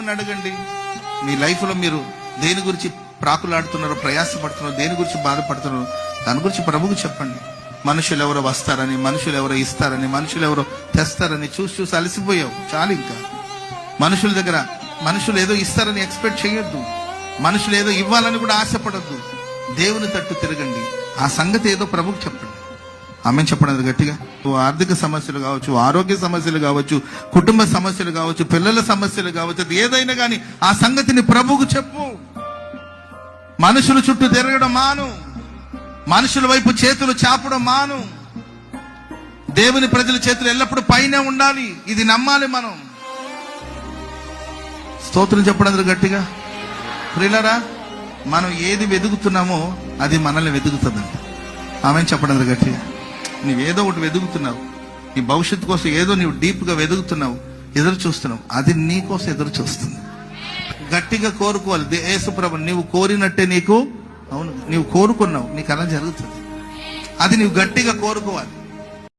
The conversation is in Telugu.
దేవుని అడగండి. మీ లైఫ్లో మీరు దేని గురించి ప్రాకులాడుతున్నారో, ప్రయాసపడుతున్నారో, దేని గురించి బాధపడుతున్నారో దాని గురించి ప్రభువుకు చెప్పండి. మనుషులు ఎవరో వస్తారని, మనుషులు ఎవరో ఇస్తారని, మనుషులు ఎవరో తెస్తారని చూసి అలసిపోయావు. చాలు. ఇంకా మనుషుల దగ్గర మనుషులు ఏదో ఇస్తారని ఎక్స్పెక్ట్ చేయొద్దు. మనుషులు ఏదో ఇవ్వాలని కూడా ఆశపడద్దు. దేవుని తట్టు తిరగండి. ఆ సంగతి ఏదో ప్రభువుకు చెప్పండి. ఆమె చెప్పడం గట్టిగా. ఆర్థిక సమస్యలు కావచ్చు, ఆరోగ్య సమస్యలు కావచ్చు, కుటుంబ సమస్యలు కావచ్చు, పిల్లల సమస్యలు కావచ్చు, ఏదైనా కానీ ఆ సంగతిని ప్రభువుకు చెప్పు. మనుషుల చుట్టూ తిరగడం మాను. మనుషుల వైపు చేతులు చాపడం మాను. దేవుని ప్రజల చేతులు ఎల్లప్పుడూ పైనే ఉండాలి. ఇది నమ్మాలి మనం. స్తోత్రం చెప్పడం గట్టిగా. ప్రియులారా, మనం ఏది వెతుకుతున్నామో అది మనల్ని వెతుకుతుందంట. ఆమె చెప్పడం గట్టిగా. నువ్వేదో ఒకటి వెతుకుతున్నావు, నీ భవిష్యత్తు కోసం ఏదో నీవు డీప్గా వెతుకుతున్నావు, ఎదురు చూస్తున్నావు, అది నీ కోసం ఎదురు చూస్తుంది. గట్టిగా కోరుకోవాలి. యేసుప్రభు నీవు కోరినట్టే నీకు, అవును నీవు కోరుకున్నావు, నీకు అలా జరుగుతుంది. అది నీవు గట్టిగా కోరుకోవాలి.